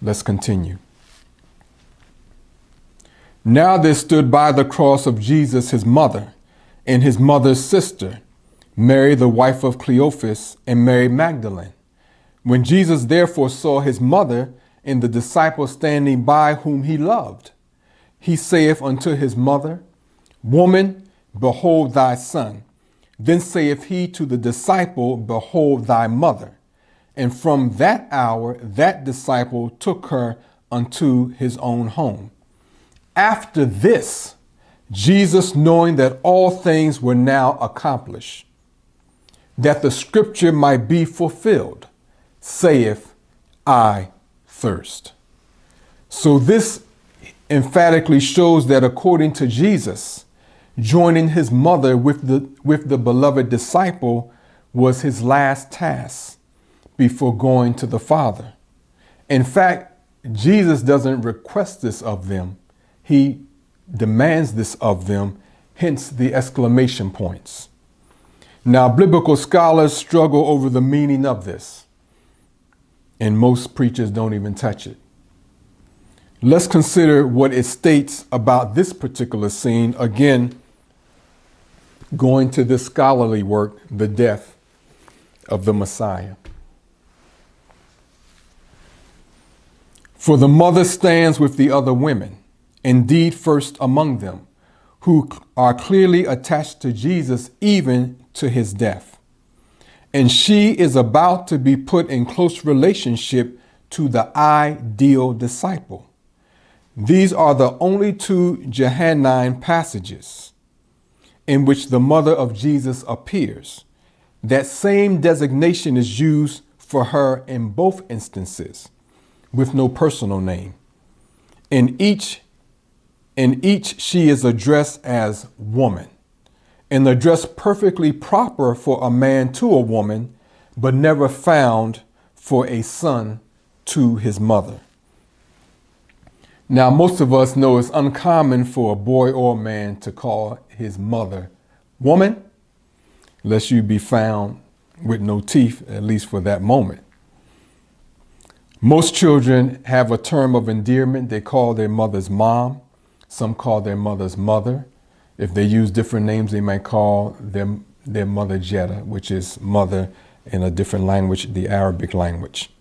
Let's continue. Now there stood by the cross of Jesus his mother, and his mother's sister, Mary the wife of Cleophas, and Mary Magdalene. When Jesus therefore saw his mother and the disciple standing by whom he loved, he saith unto his mother, Woman, behold thy son. Then saith he to the disciple, Behold thy mother. And from that hour that disciple took her unto his own home. After this, Jesus, knowing that all things were now accomplished, that the scripture might be fulfilled, saith, I thirst. So this emphatically shows that according to Jesus, joining his mother with the beloved disciple was his last task before going to the Father. In fact, Jesus doesn't request this of them. He demands this of them, hence the exclamation points. Now, biblical scholars struggle over the meaning of this, and most preachers don't even touch it. Let's consider what it states about this particular scene. Again, going to this scholarly work, The Death of the Messiah. For the mother stands with the other women, indeed first among them, who are clearly attached to Jesus even to his death. And she is about to be put in close relationship to the ideal disciple. These are the only two Johannine passages in which the mother of Jesus appears. That same designation is used for her in both instances, with no personal name. In each she is addressed as woman, an address perfectly proper for a man to a woman, but never found for a son to his mother. Now, most of us know it's uncommon for a boy or a man to call his mother woman, lest you be found with no teeth, at least for that moment. Most children have a term of endearment. They call their mother's mom. Some call their mother's mother. If they use different names, they might call their mother Jetta, which is mother in a different language, the Arabic language.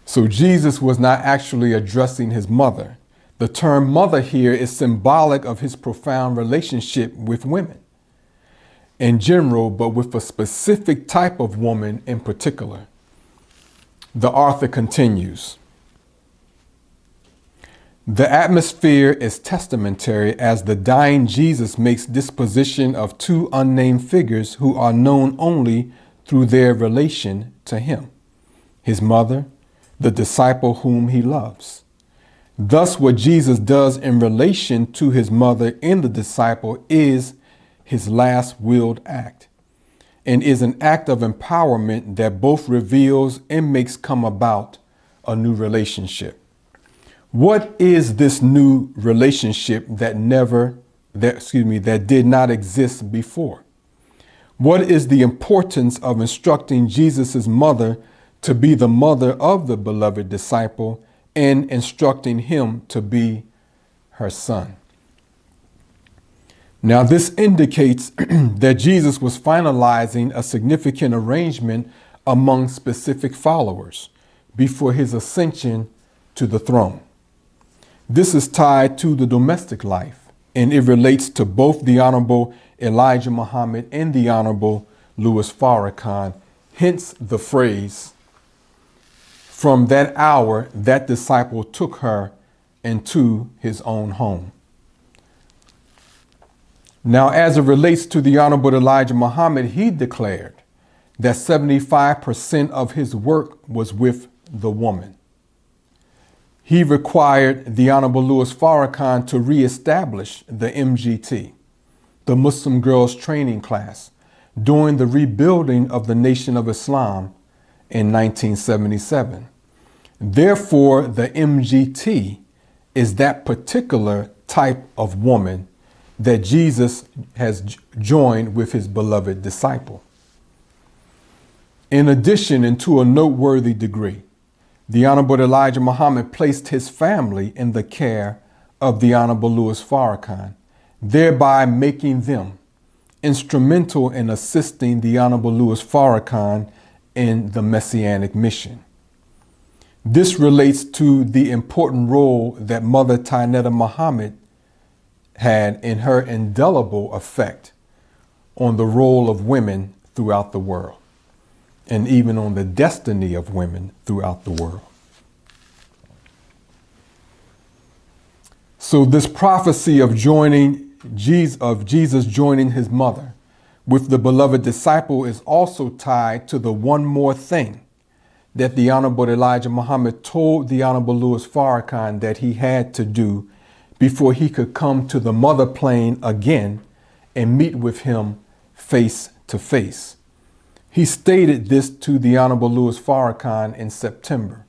So Jesus was not actually addressing his mother. The term mother here is symbolic of his profound relationship with women in general, but with a specific type of woman in particular. The author continues. The atmosphere is testamentary as the dying Jesus makes disposition of two unnamed figures who are known only through their relation to him, his mother, the disciple whom he loves. Thus, what Jesus does in relation to his mother and the disciple is his last willed act, and is an act of empowerment that both reveals and makes come about a new relationship. What is this new relationship that did not exist before? What is the importance of instructing Jesus' mother to be the mother of the beloved disciple and instructing him to be her son? Now, this indicates that Jesus was finalizing a significant arrangement among specific followers before his ascension to the throne. This is tied to the domestic life, and it relates to both the Honorable Elijah Muhammad and the Honorable Louis Farrakhan, hence the phrase, from that hour that disciple took her into his own home. Now, as it relates to the Honorable Elijah Muhammad, he declared that 75% of his work was with the woman. He required the Honorable Louis Farrakhan to reestablish the MGT, the Muslim Girls Training Class, during the rebuilding of the Nation of Islam in 1977. Therefore, the MGT is that particular type of woman that Jesus has joined with his beloved disciple. In addition, and to a noteworthy degree, the Honorable Elijah Muhammad placed his family in the care of the Honorable Louis Farrakhan, thereby making them instrumental in assisting the Honorable Louis Farrakhan in the Messianic mission. This relates to the important role that Mother Tainetta Muhammad had in her indelible effect on the role of women throughout the world, and even on the destiny of women throughout the world. So this prophecy of Jesus joining his mother with the beloved disciple is also tied to the one more thing that the Honorable Elijah Muhammad told the Honorable Louis Farrakhan that he had to do before he could come to the mother plane again and meet with him face to face. He stated this to the Honorable Louis Farrakhan in September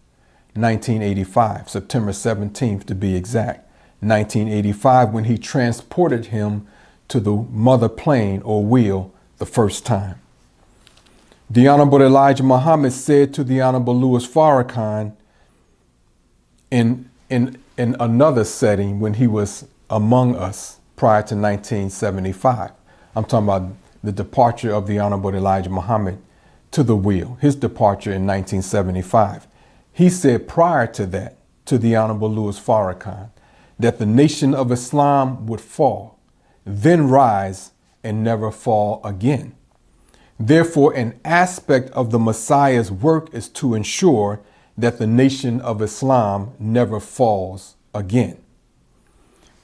1985, September 17th to be exact, 1985, when he transported him to the mother plane or wheel the first time. The Honorable Elijah Muhammad said to the Honorable Louis Farrakhan in another setting when he was among us prior to 1975. I'm talking about the departure of the Honorable Elijah Muhammad to the wheel, his departure in 1975. He said prior to that to the Honorable Louis Farrakhan that the nation of Islam would fall, then rise and never fall again. Therefore, an aspect of the Messiah's work is to ensure that the nation of Islam never falls again.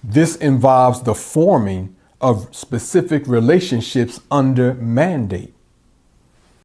This involves the forming of specific relationships under mandate.